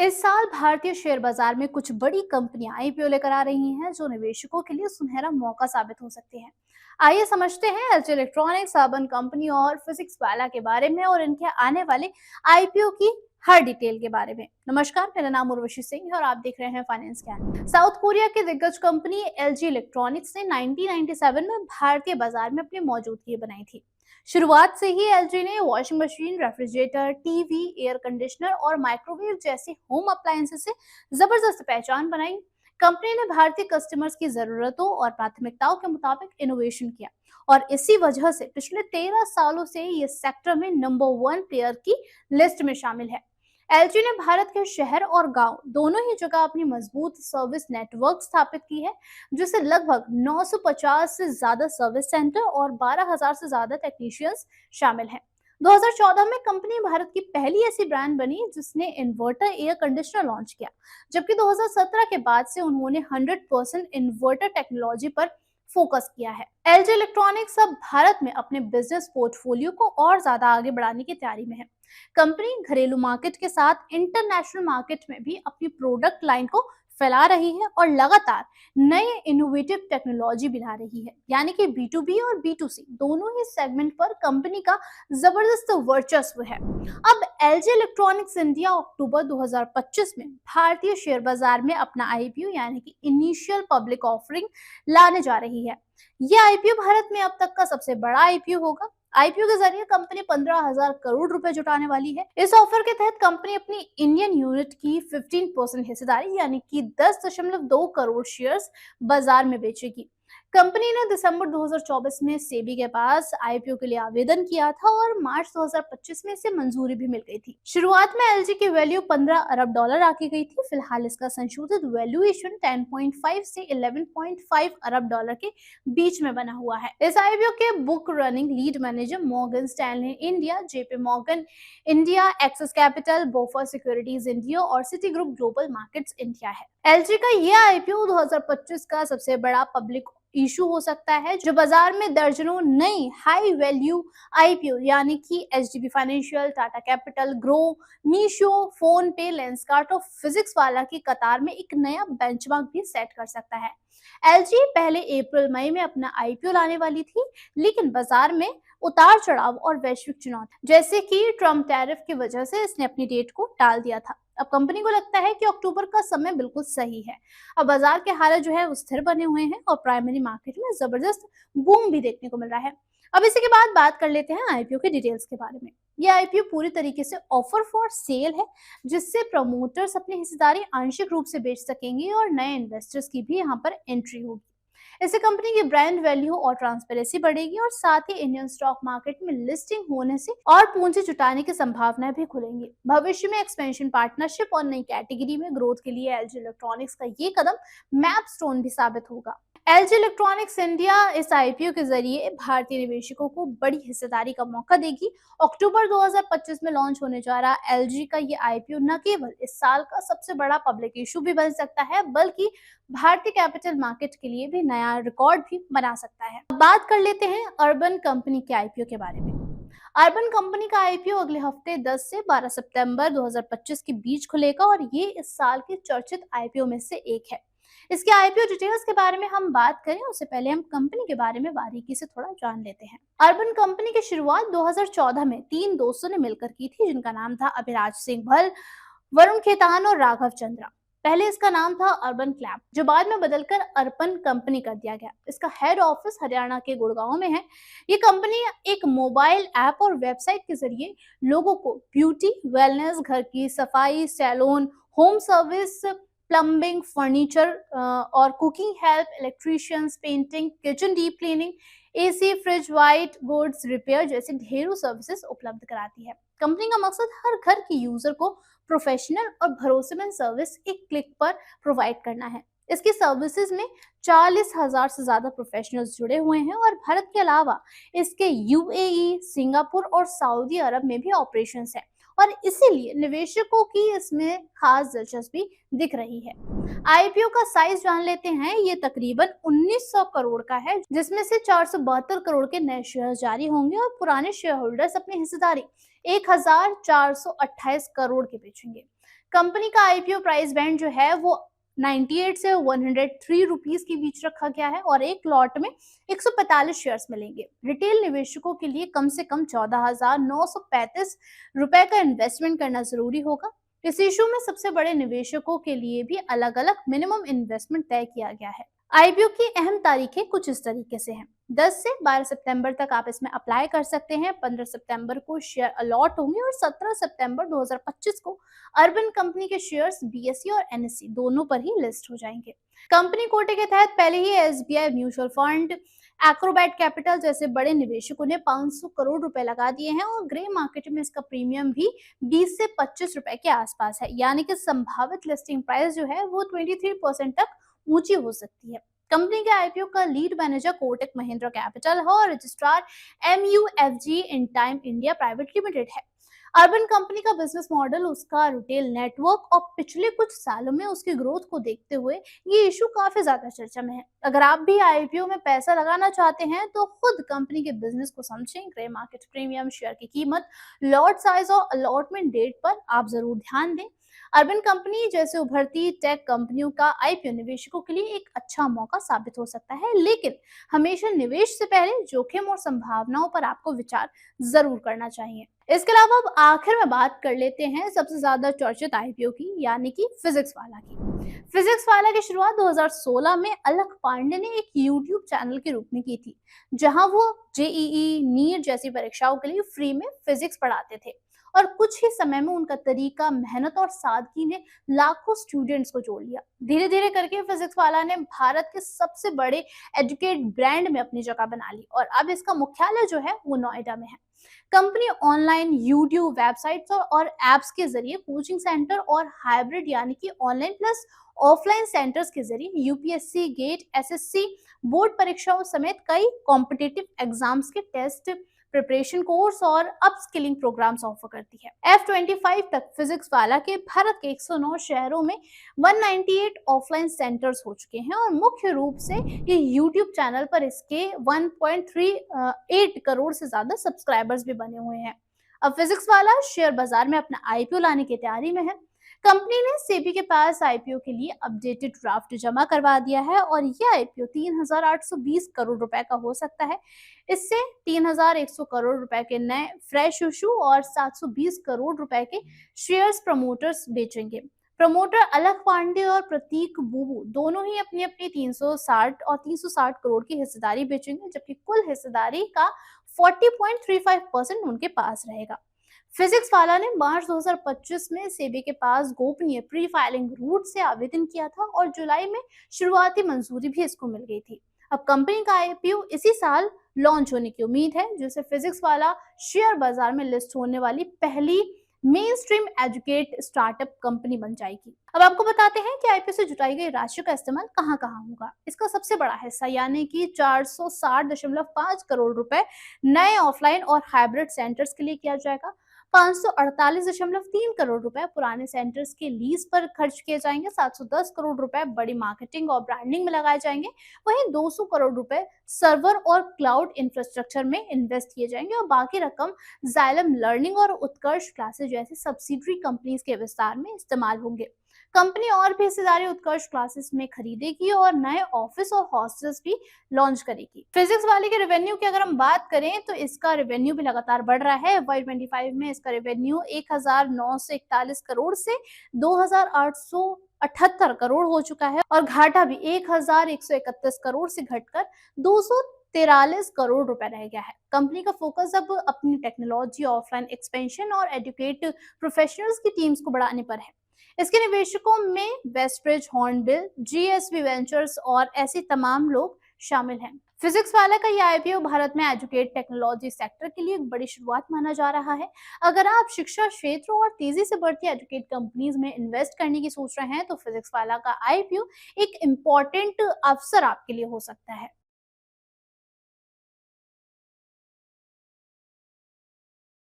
इस साल भारतीय शेयर बाजार में कुछ बड़ी कंपनियां आईपीओ लेकर आ रही हैं जो निवेशकों के लिए सुनहरा मौका साबित हो सकती हैं। आइए समझते हैं एलजी इलेक्ट्रॉनिक्स, अर्बन कंपनी और फिजिक्स वाला के बारे में और इनके आने वाले आईपीओ की हर डिटेल के बारे में। नमस्कार, मेरा नाम उर्वशी सिंह है और आप देख रहे हैं फाइनेंस ज्ञान। साउथ कोरिया की दिग्गज कंपनी एलजी इलेक्ट्रॉनिक्स ने 1997 में भारतीय बाजार में अपनी मौजूदगी बनाई थी। शुरुआत से ही एलजी ने washing machine, refrigerator, TV, air conditioner और माइक्रोवेव जैसी होम अप्लायंसेस से जबरदस्त पहचान बनाई। कंपनी ने भारतीय कस्टमर्स की जरूरतों और प्राथमिकताओं के मुताबिक इनोवेशन किया और इसी वजह से पिछले 13 सालों से ये सेक्टर में नंबर 1 प्लेयर की लिस्ट में शामिल है। एलजी ने भारत के शहर और गांव दोनों ही जगह अपनी मजबूत सर्विस नेटवर्क स्थापित की है, जिससे लगभग 950 से ज्यादा सर्विस सेंटर और 12,000 से ज्यादा टेक्नीशियंस शामिल हैं। 2014 में कंपनी भारत की पहली ऐसी ब्रांड बनी जिसने इन्वर्टर एयर कंडीशनर लॉन्च किया, जबकि 2017 के बाद से उन्होंने 100% इन्वर्टर टेक्नोलॉजी पर फोकस किया है। एलजी इलेक्ट्रॉनिक्स अब भारत में अपने बिजनेस पोर्टफोलियो को और ज्यादा आगे बढ़ाने की तैयारी में है। कंपनी घरेलू मार्केट के साथ इंटरनेशनल मार्केट में भी अपनी प्रोडक्ट लाइन को फैला रही है और लगातार नए इनोवेटिव टेक्नोलॉजी भी ला रही है, यानी कि B2B और B2C दोनों ही सेगमेंट पर कंपनी का जबरदस्त वर्चस्व है। अब एलजी इलेक्ट्रॉनिक्स इंडिया अक्टूबर 2025 में भारतीय शेयर बाजार में अपना आईपीओ यानी कि इनिशियल पब्लिक ऑफरिंग लाने जा रही है। यह आईपीओ भारत में अब तक का सबसे बड़ा आईपीओ होगा। आईपीओ के जरिए कंपनी 15,000 करोड़ रुपए जुटाने वाली है। इस ऑफर के तहत कंपनी अपनी इंडियन यूनिट की 15% हिस्सेदारी यानी कि 10.2 करोड़ शेयर्स बाजार में बेचेगी। कंपनी ने दिसंबर 2024 में सेबी के पास आईपीओ के लिए आवेदन किया था और मार्च 2025 में इसे मंजूरी भी मिल गई थी। शुरुआत में एलजी की वैल्यू 15 अरब डॉलर आकी गई थी। फिलहाल इसका संशोधित वैल्यूएशन 10.5 से 11.5 अरब डॉलर के बीच में बना हुआ है। इस आईपीओ के book running lead manager Morgan Stanley India, JP Morgan India, Axis Capital, BofA Securities India और Citigroup Global Markets India है। एलजी का यह आईपीओ 2025 का सबसे बड़ा पब्लिक इशू हो सकता है, जो बाजार में दर्जनों नई हाई वैल्यू आईपीओ यानी कि HDB financial, Tata capital, grow, Meesho, phone पे, लेंसकार्ट और फिजिक्स वाला की कतार में एक नया बेंचमार्क भी सेट कर सकता है। एलजी पहले अप्रैल मई में अपना आईपीओ लाने वाली थी, लेकिन बाजार में उतार चढ़ाव और वैश्विक चुनौती जैसे कि ट्रम्प टैरिफ की वजह से इसने अपनी डेट को टाल दिया था। अब कंपनी को लगता है कि अक्टूबर का समय बिल्कुल सही है। अब बाजार के हालत जो है वो स्थिर बने हुए हैं और प्राइमरी मार्केट में जबरदस्त बूम भी देखने को मिल रहा है। अब इसी के बाद बात कर लेते हैं आईपीओ के डिटेल्स के बारे में। यह आईपीओ पूरी तरीके से ऑफर फॉर सेल है, जिससे प्रमोटर्स अपनी हिस्सेदारी आंशिक रूप से बेच सकेंगे और नए इन्वेस्टर्स की भी यहाँ पर एंट्री होगी। इससे कंपनी की ब्रांड वैल्यू और ट्रांसपेरेंसी बढ़ेगी और साथ ही इंडियन स्टॉक मार्केट में लिस्टिंग होने से और पूंजी जुटाने की संभावनाएं भी खुलेंगी। भविष्य में एक्सपेंशन, पार्टनरशिप और नई कैटेगरी में ग्रोथ के लिए एलजी इलेक्ट्रॉनिक्स का ये कदम मैप स्टोन भी साबित होगा। एलजी इलेक्ट्रॉनिक्स इंडिया इस आईपीओ के जरिए भारतीय निवेशकों को बड़ी हिस्सेदारी का मौका देगी। अक्टूबर 2025 में लॉन्च होने जा रहा एलजी का ये आईपीओ न केवल इस साल का सबसे बड़ा पब्लिक इशू भी बन सकता है, बल्कि भारतीय कैपिटल मार्केट के लिए भी नया रिकॉर्ड भी बना सकता है। अब बात कर लेते हैं अर्बन कंपनी के आईपीओ के बारे में। अर्बन कंपनी का आईपीओ अगले हफ्ते 10 से 12 सितंबर 2025 के बीच खुलेगा और ये इस साल के चर्चित आईपीओ में से एक है। इसके आईपीओ डिटेल्स के बारे में हम बात करें उससे पहले हम कंपनी के बारे में बारीकी से थोड़ा जान लेते हैं। अर्बन कंपनी की शुरुआत 2014 में 3 दोस्तों ने मिलकर की थी, जिनका नाम था अभिराज सिंह भल, वरुण खेतान और राघव चंद्रा। पहले इसका नाम था अर्बन क्लैप, जो बाद में बदलकर अर्पण कंपनी कर दिया गया। इसका हेड ऑफिस हरियाणा के गुड़गांव में है। ये कंपनी एक मोबाइल ऐप और वेबसाइट के जरिए लोगों को ब्यूटी, वेलनेस, घर की सफाई, salon, home service, plumbing, furniture और cooking help, electricians, painting, kitchen deep cleaning, AC, fridge, white goods repair जैसे ढेरों सर्विसेज उपलब्ध कराती है। कंपनी का मकसद हर घर की यूजर को प्रोफेशनल और भरोसेमंद सर्विस एक क्लिक पर प्रोवाइड करना है। इसकी सर्विसेज में 40,000 से ज्यादा प्रोफेशनल्स जुड़े हुए हैं और भारत के अलावा इसके यूएई, सिंगापुर और सऊदी अरब में भी ऑपरेशंस है और इसीलिए निवेशकों की इसमें खास दिलचस्पी दिख रही है। आईपीओ का साइज जान लेते हैं। ये तकरीबन 1900 करोड़ का है, जिसमें से 472 करोड़ के नए शेयर जारी होंगे और पुराने शेयर होल्डर्स अपनी हिस्सेदारी 1428 करोड़ के बेचेंगे। कंपनी का आईपीओ प्राइस बैंड जो है वो 98 से 103 रुपीस के बीच रखा गया है और एक लॉट में 145 शेयर्स मिलेंगे। रिटेल निवेशकों के लिए कम से कम 14,935 रुपए का इन्वेस्टमेंट करना जरूरी होगा। इस इशू में सबसे बड़े निवेशकों के लिए भी अलग अलग मिनिमम इन्वेस्टमेंट तय किया गया है। आईपीओ की अहम तारीखें कुछ इस तरीके से हैं। 10 से 12 सितंबर तक आप इसमें अप्लाई कर सकते हैं। 15 सितंबर को शेयर अलॉट होंगे और 17 सितंबर 2025 को अर्बन कंपनी के शेयर्स बीएसई और एनएसई दोनों पर ही लिस्ट हो जाएंगे। कंपनी कोटे के तहत पहले ही SBI Mutual Fund, Acrobat Capital जैसे बड़े निवेशकों ने 500 करोड़ रुपए लगा दिए हैं और ग्रे मार्केट में इसका प्रीमियम भी 20 से 25 रुपए के आसपास है, यानी कि संभावित लिस्टिंग प्राइस जो है वो 23% तक ऊंची हो सकती है। कंपनी के आईपीओ का lead manager Kotak Mahindra capital है और registrar MUFG in time India private limited है। अर्बन कंपनी का बिजनेस मॉडल, उसका रिटेल नेटवर्क और पिछले कुछ सालों में उसकी ग्रोथ को देखते हुए ये इशू काफी ज्यादा चर्चा में है। अगर आप भी आईपीओ में पैसा लगाना चाहते हैं तो खुद कंपनी के बिजनेस को समझें। ग्रे मार्केट प्रीमियम, शेयर की कीमत, लॉट साइज और अलॉटमेंट डेट पर आप जरूर ध्यान दें। अर्बन कंपनी जैसे उभरती टेक कंपनियों का आईपीओ निवेशकों के लिए एक अच्छा मौका साबित हो सकता है, लेकिन हमेशा निवेश से पहले जोखिम और संभावनाओं पर आपको विचार जरूर करना चाहिए। इसके अलावा अब आखिर में बात कर लेते हैं सबसे ज्यादा चर्चित आईपीओ की, यानी कि फिजिक्स वाला की। फिजिक्स वाला की शुरुआत 2016 में अलख पांडे ने एक यूट्यूब चैनल के रूप में की थी, जहां वो जेईई, नीट जैसी परीक्षाओं के लिए फ्री में फिजिक्स पढ़ाते थे और कुछ ही समय में उनका तरीका, मेहनत और सादगी ने लाखों स्टूडेंट्स को जोड़ लिया। धीरे धीरे करके फिजिक्स वाला ने भारत के सबसे बड़े एजुकेट ब्रांड में अपनी जगह बना ली और अब इसका मुख्यालय जो है वो नोएडा में है। कंपनी ऑनलाइन, यूट्यूब, वेबसाइट्स और एप्स के जरिए कोचिंग सेंटर और हाइब्रिड यानी कि ऑनलाइन प्लस ऑफलाइन सेंटर्स के जरिए यूपीएससी, गेट, एसएससी बोर्ड परीक्षाओं समेत कई कॉम्पिटिटिव एग्जाम्स के टेस्ट प्रिपरेशन कोर्स और अपस्किलिंग प्रोग्राम्स ऑफर करती है। F25 तक फिजिक्स वाला के भारत के 109 शहरों में 198 ऑफलाइन सेंटर्स हो चुके हैं और मुख्य रूप से ये यूट्यूब चैनल पर इसके 1.38 करोड़ से ज्यादा सब्सक्राइबर्स भी बने हुए हैं। अब फिजिक्स वाला शेयर बाजार में अपना आईपीओ लाने की तैयारी में है। कंपनी ने सेबी के पास आईपीओ के लिए अपडेटेड ड्राफ्ट जमा करवा दिया है और यह आईपीओ 3,820 करोड़ रुपए का हो सकता है। इससे 3,100 करोड़ रुपए के नए फ्रेश इशू और 720 करोड़ रुपए के शेयर्स प्रमोटर्स बेचेंगे। प्रमोटर अलख पांडे और प्रतीक बुबू दोनों ही अपनी अपनी 360 और 360 करोड़ की हिस्सेदारी बेचेंगे, जबकि कुल हिस्सेदारी का 40.35% उनके पास रहेगा। फिजिक्स वाला ने मार्च 2025 में सेबी के पास गोपनीय प्री फाइलिंग रूट से आवेदन किया था और जुलाई में शुरुआती मंजूरी भी इसको मिल गई थी। अब कंपनी का आईपीओ इसी साल लॉन्च होने की उम्मीद है, जिससे फिजिक्स वाला शेयर बाजार में लिस्ट होने वाली पहली main stream educate startup company बन जाएगी। अब आपको बताते हैं कि आईपीओ से जुटाई गई राशि का इस्तेमाल कहां कहां होगा। इसका सबसे बड़ा हिस्सा यानी कि 460.5 करोड़ रुपए नए ऑफलाइन और हाइब्रिड सेंटर्स के लिए किया जाएगा। 548.3 करोड़ रुपए पुराने सेंटर्स के लीज पर खर्च किए जाएंगे। 710 करोड़ रुपए बड़ी मार्केटिंग और ब्रांडिंग में लगाए जाएंगे। वहीं 200 करोड़ रुपए सर्वर और क्लाउड इंफ्रास्ट्रक्चर में इन्वेस्ट किए जाएंगे और बाकी रकम जाइलम लर्निंग और उत्कर्ष क्लासेस जैसी सब्सिडरी कंपनीज के विस्तार में इस्तेमाल होंगे। कंपनी और भी हिस्सेदारी उत्कर्ष क्लासेस में खरीदेगी और नए ऑफिस और हॉस्टल्स भी लॉन्च करेगी। फिजिक्स वाले के रेवेन्यू की अगर हम बात करें तो इसका रेवेन्यू भी लगातार बढ़ रहा है। FY25 में इसका रेवेन्यू 1,941 करोड़ से 2,878 करोड़ हो चुका है और घाटा भी 1,131 करोड़ से घटकर 243 करोड़ रुपए रह गया है। कंपनी का फोकस अब अपनी टेक्नोलॉजी, ऑफलाइन एक्सपेंशन और एजुकेट प्रोफेशनल्स की टीम्स को बढ़ाने पर है। इसके निवेशकों में वेस्टब्रिज, हॉर्नबिल, जीएसबी वेंचर्स और ऐसे तमाम लोग शामिल हैं। फिजिक्स वाला का ये आईपीओ भारत में एजुकेट टेक्नोलॉजी सेक्टर के लिए एक बड़ी शुरुआत माना जा रहा है। अगर आप शिक्षा क्षेत्र और तेजी से बढ़ती एजुकेट कंपनीज में इन्वेस्ट करने की सोच रहे हैं तो फिजिक्स वाला का आईपीओ एक इम्पोर्टेंट अवसर आपके लिए हो सकता है।